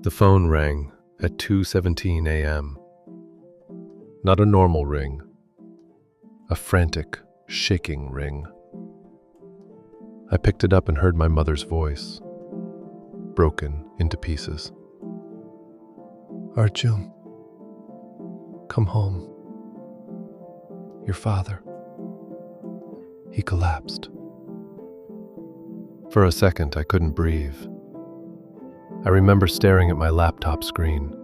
The phone rang at 2:17 a.m. Not a normal ring, a frantic, shaking ring. I picked it up and heard my mother's voice, broken into pieces. "Arjun, come home. Your father. He collapsed." For a second, I couldn't breathe. I remember staring at my laptop screen,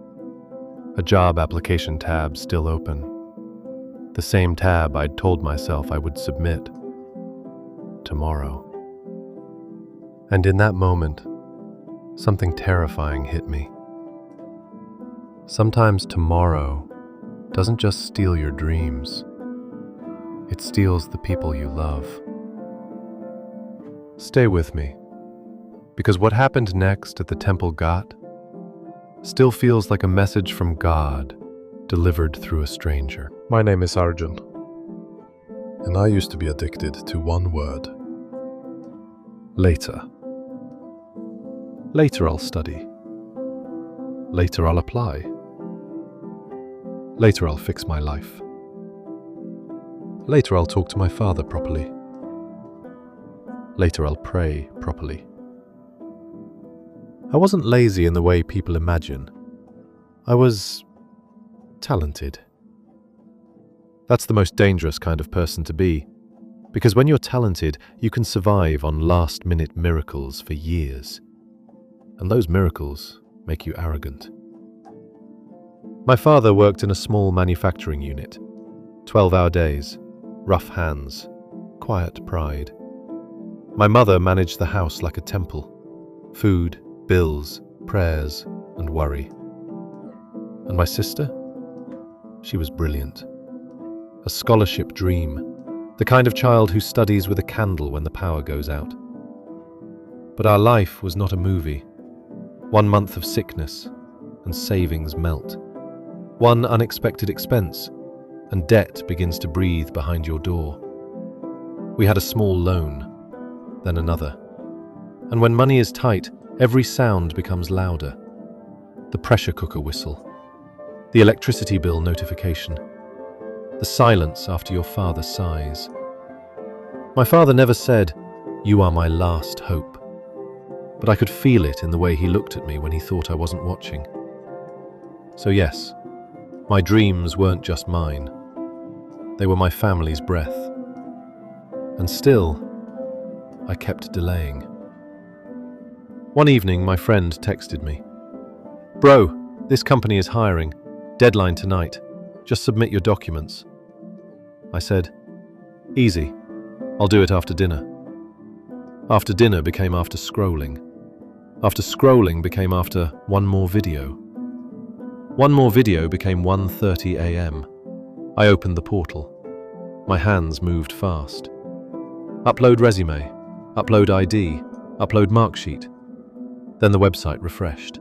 a job application tab still open, the same tab I'd told myself I would submit tomorrow. And in that moment, something terrifying hit me. Sometimes tomorrow doesn't just steal your dreams, it steals the people you love. Stay with me, because what happened next at the Temple Ghat still feels like a message from God delivered through a stranger. My name is Arjun, and I used to be addicted to one word: later. Later I'll study. Later I'll apply. Later I'll fix my life. Later I'll talk to my father properly. Later I'll pray properly. I wasn't lazy in the way people imagine. I was talented. That's the most dangerous kind of person to be, because when you're talented, you can survive on last-minute miracles for years. And those miracles make you arrogant. My father worked in a small manufacturing unit. 12-hour days, rough hands, quiet pride. My mother managed the house like a temple. Food, bills, prayers, and worry. And my sister? She was brilliant. A scholarship dream, the kind of child who studies with a candle when the power goes out. But our life was not a movie. 1 month of sickness, and savings melt. One unexpected expense, and debt begins to breathe behind your door. We had a small loan, then another. And when money is tight, every sound becomes louder. The pressure cooker whistle, the electricity bill notification, the silence after your father sighs. My father never said, "You are my last hope," but I could feel it in the way he looked at me when he thought I wasn't watching. So yes, my dreams weren't just mine. They were my family's breath. And still, I kept delaying. One evening, my friend texted me, "Bro, this company is hiring. Deadline tonight. Just submit your documents." I said, "Easy. I'll do it after dinner." After dinner became after scrolling. After scrolling became after one more video. One more video became 1:30 a.m. I opened the portal. My hands moved fast. Upload resume, upload ID, upload marksheet. Then the website refreshed.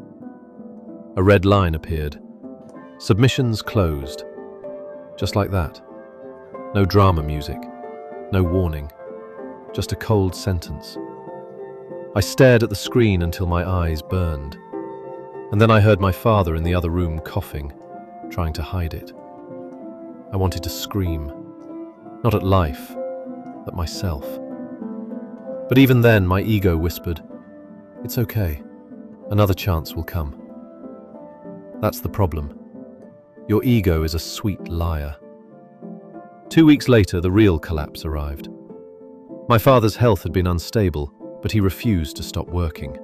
A red line appeared. Submissions closed. Just like that. No drama music, no warning, just a cold sentence. I stared at the screen until my eyes burned. And then I heard my father in the other room coughing, trying to hide it. I wanted to scream. Not at life, at myself. But even then, my ego whispered, "It's okay. Another chance will come." That's the problem. Your ego is a sweet liar. 2 weeks later, the real collapse arrived. My father's health had been unstable, but he refused to stop working.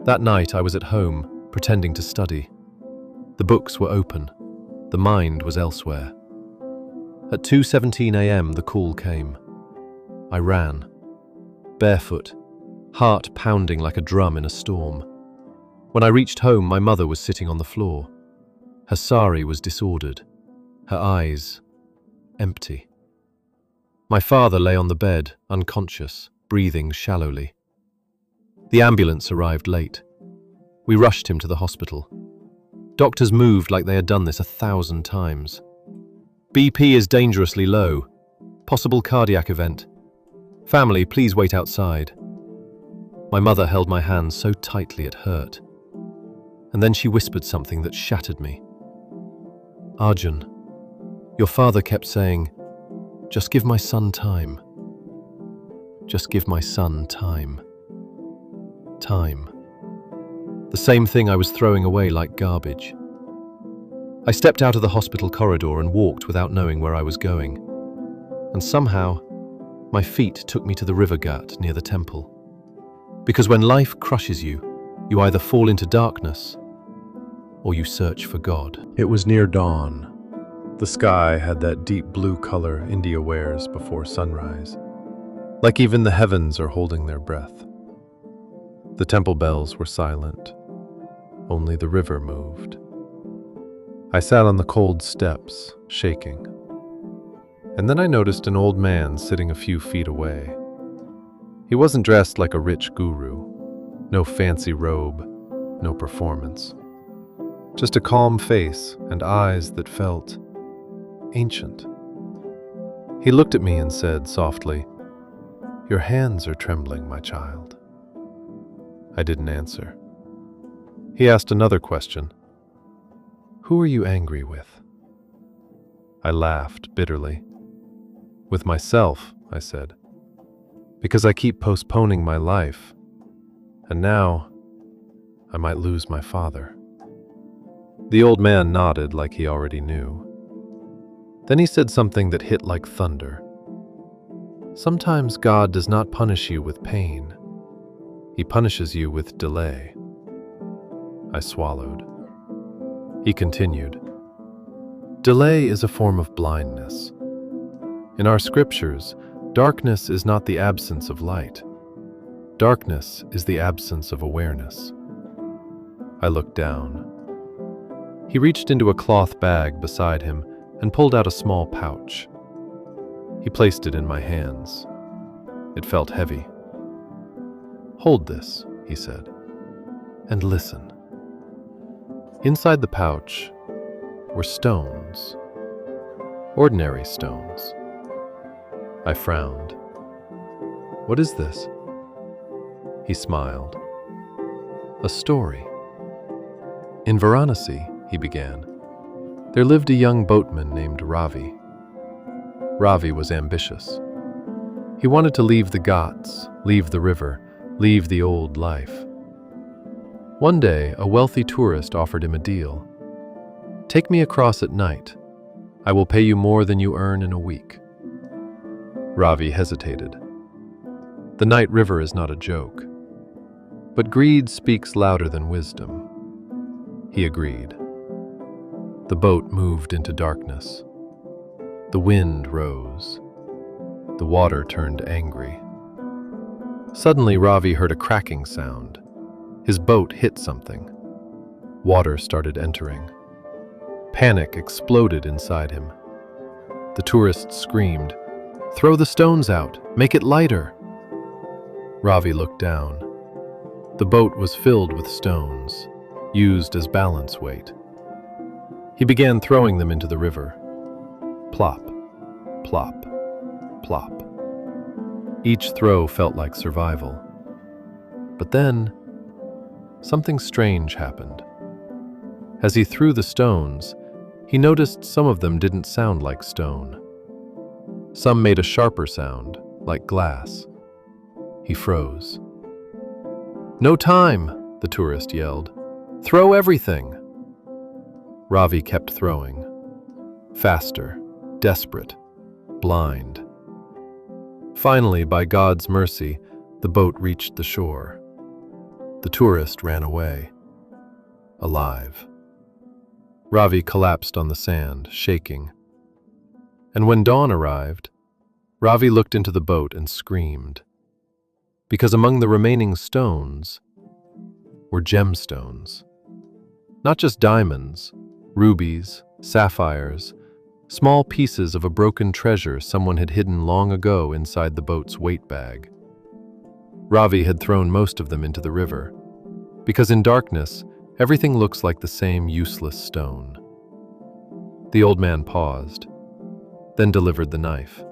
That night, I was at home, pretending to study. The books were open. The mind was elsewhere. At 2:17 a.m., the call came. I ran. Barefoot, heart pounding like a drum in a storm. When I reached home, my mother was sitting on the floor. Her sari was disordered, her eyes empty. My father lay on the bed, unconscious, breathing shallowly. The ambulance arrived late. We rushed him to the hospital. Doctors moved like they had done this 1,000 times. "BP is dangerously low. Possible cardiac event. Family, please wait outside." My mother held my hand so tightly it hurt. and then she whispered something that shattered me. "Arjun, your father kept saying, 'Just give my son time. Just give my son time.' Time. The same thing I was throwing away like garbage. I stepped out of the hospital corridor and walked without knowing where I was going. And somehow, my feet took me to the river ghat near the temple. Because when life crushes you, you either fall into darkness or you search for God." It was near dawn. The sky had that deep blue color India wears before sunrise, like even the heavens are holding their breath. The temple bells were silent. Only the river moved. I sat on the cold steps, shaking. And then I noticed an old man sitting a few feet away. He wasn't dressed like a rich guru. No fancy robe, no performance. Just a calm face and eyes that felt ancient. He looked at me and said softly, "Your hands are trembling, my child." I didn't answer. He asked another question. "Who are you angry with?" I laughed bitterly. "With myself," I said, "because I keep postponing my life, and now I might lose my father." The old man nodded like he already knew. Then he said something that hit like thunder. "Sometimes God does not punish you with pain. He punishes you with delay." I swallowed. He continued, "Delay is a form of blindness. In our scriptures, darkness is not the absence of light. Darkness is the absence of awareness." I looked down. He reached into a cloth bag beside him and pulled out a small pouch. He placed it in my hands. It felt heavy. "Hold this," he said, "and listen." Inside the pouch were stones. Ordinary stones. I frowned. "What is this?" He smiled. "A story. In Varanasi," he began, "there lived a young boatman named Ravi. Ravi was ambitious. He wanted to leave the ghats, leave the river, leave the old life. One day, a wealthy tourist offered him a deal. "Take me across at night. I will pay you more than you earn in a week." Ravi hesitated. The night river is not a joke. But greed speaks louder than wisdom. He agreed. The boat moved into darkness. The wind rose. The water turned angry. Suddenly, Ravi heard a cracking sound. His boat hit something. Water started entering. Panic exploded inside him. The tourist screamed, "Throw the stones out! Make it lighter!" Ravi looked down. The boat was filled with stones, used as balance weight. He began throwing them into the river. Plop, plop, plop. Each throw felt like survival. But then, something strange happened. As he threw the stones, he noticed some of them didn't sound like stone. Some made a sharper sound, like glass. He froze. "No time!" the tourist yelled. "Throw everything!" Ravi kept throwing. Faster, desperate, blind. Finally, by God's mercy, the boat reached the shore. The tourist ran away, alive. Ravi collapsed on the sand, shaking. And when dawn arrived, Ravi looked into the boat and screamed. Because among the remaining stones were gemstones. Not just diamonds, rubies, sapphires, small pieces of a broken treasure someone had hidden long ago inside the boat's weight bag. Ravi had thrown most of them into the river, because in darkness, everything looks like the same useless stone. The old man paused, then delivered the knife.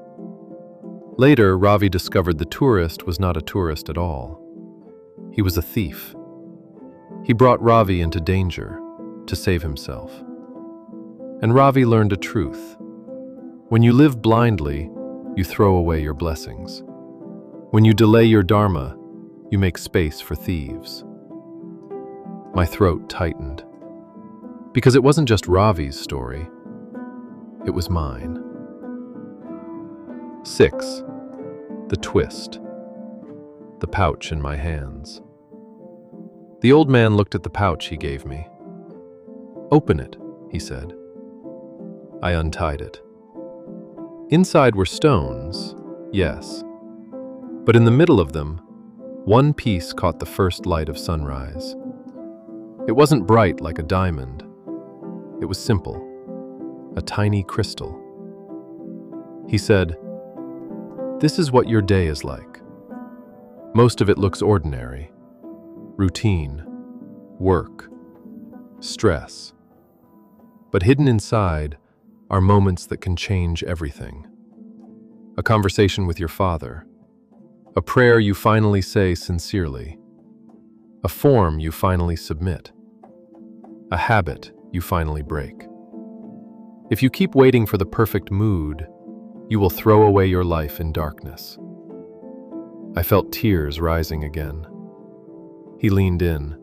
Later, Ravi discovered the tourist was not a tourist at all. He was a thief. He brought Ravi into danger to save himself. And Ravi learned a truth. When you live blindly, you throw away your blessings. When you delay your dharma, you make space for thieves. My throat tightened. Because it wasn't just Ravi's story, it was mine. 6. The twist. The pouch in my hands. The old man looked at the pouch he gave me. "Open it," he said. I untied it. Inside were stones, yes. But in the middle of them, one piece caught the first light of sunrise. It wasn't bright like a diamond. It was simple, a tiny crystal. He said, "This is what your day is like. Most of it looks ordinary. Routine, work, stress. But hidden inside are moments that can change everything. A conversation with your father, a prayer you finally say sincerely, a form you finally submit, a habit you finally break. If you keep waiting for the perfect mood, you will throw away your life in darkness." I felt tears rising again. He leaned in.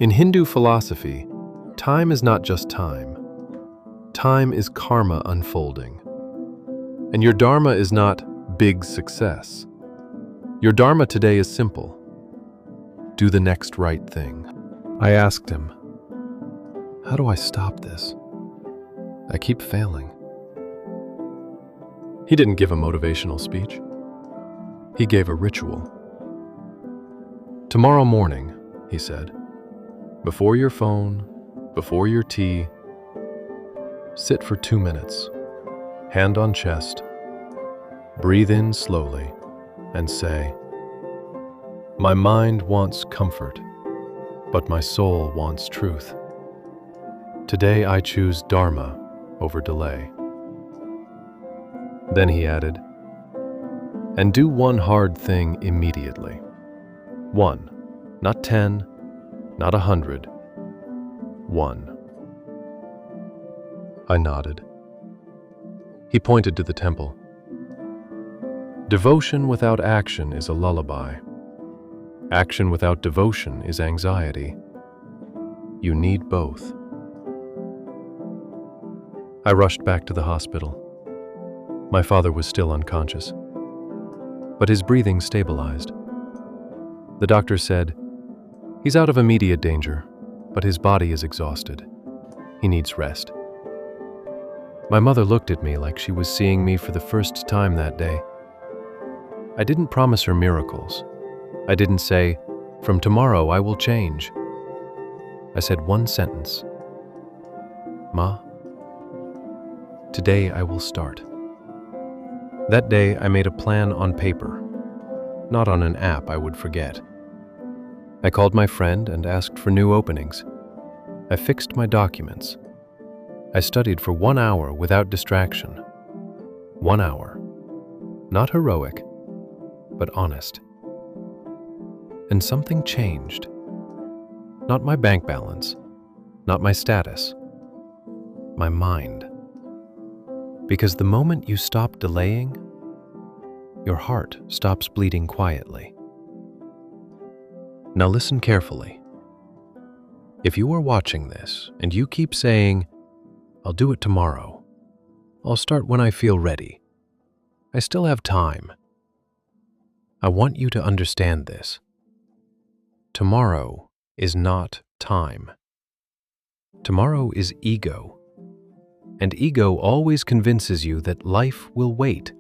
In Hindu philosophy, time is not just time. Time is karma unfolding. And your dharma is not big success. Your dharma today is simple. Do the next right thing. I asked him, "How do I stop this? I keep failing." He didn't give a motivational speech. He gave a ritual. "Tomorrow morning," he said, "before your phone, before your tea, sit for 2 minutes, hand on chest, breathe in slowly, and say, 'My mind wants comfort, but my soul wants truth. Today I choose dharma over delay.'" Then he added, "And do one hard thing immediately. 1, not 10, not 100. 1. I nodded. He pointed to the temple. "Devotion without action is a lullaby. Action without devotion is anxiety. You need both." I rushed back to the hospital. My father was still unconscious, but his breathing stabilized. The doctor said, "He's out of immediate danger, but his body is exhausted. He needs rest." My mother looked at me like she was seeing me for the first time that day. I didn't promise her miracles. I didn't say, "From tomorrow I will change." I said one sentence, "Ma, today I will start." That day I made a plan on paper, not on an app I would forget. I called my friend and asked for new openings. I fixed my documents. I studied for 1 hour without distraction. 1 hour. Not heroic, but honest. And something changed. Not my bank balance, not my status, my mind. Because the moment you stop delaying, your heart stops bleeding quietly. Now listen carefully. If you are watching this and you keep saying, "I'll do it tomorrow. I'll start when I feel ready. I still have time." I want you to understand this. Tomorrow is not time. Tomorrow is ego. And ego always convinces you that life will wait.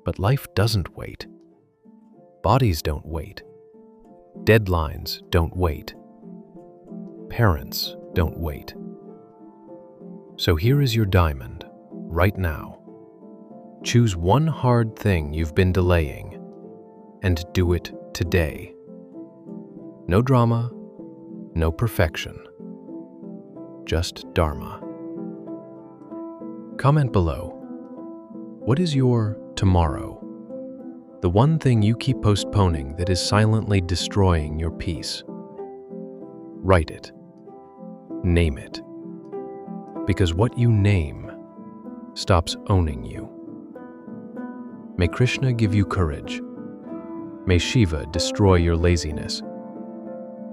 But life doesn't wait. Bodies don't wait. Deadlines don't wait. Parents don't wait. So here is your diamond, right now. Choose one hard thing you've been delaying and do it today. No drama, no perfection. Just dharma. Comment below. What is your tomorrow? The one thing you keep postponing that is silently destroying your peace. Write it. Name it. Because what you name stops owning you. May Krishna give you courage. May Shiva destroy your laziness.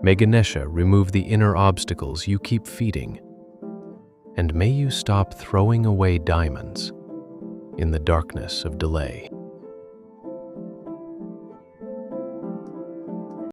May Ganesha remove the inner obstacles you keep feeding. And may you stop throwing away diamonds in the darkness of delay.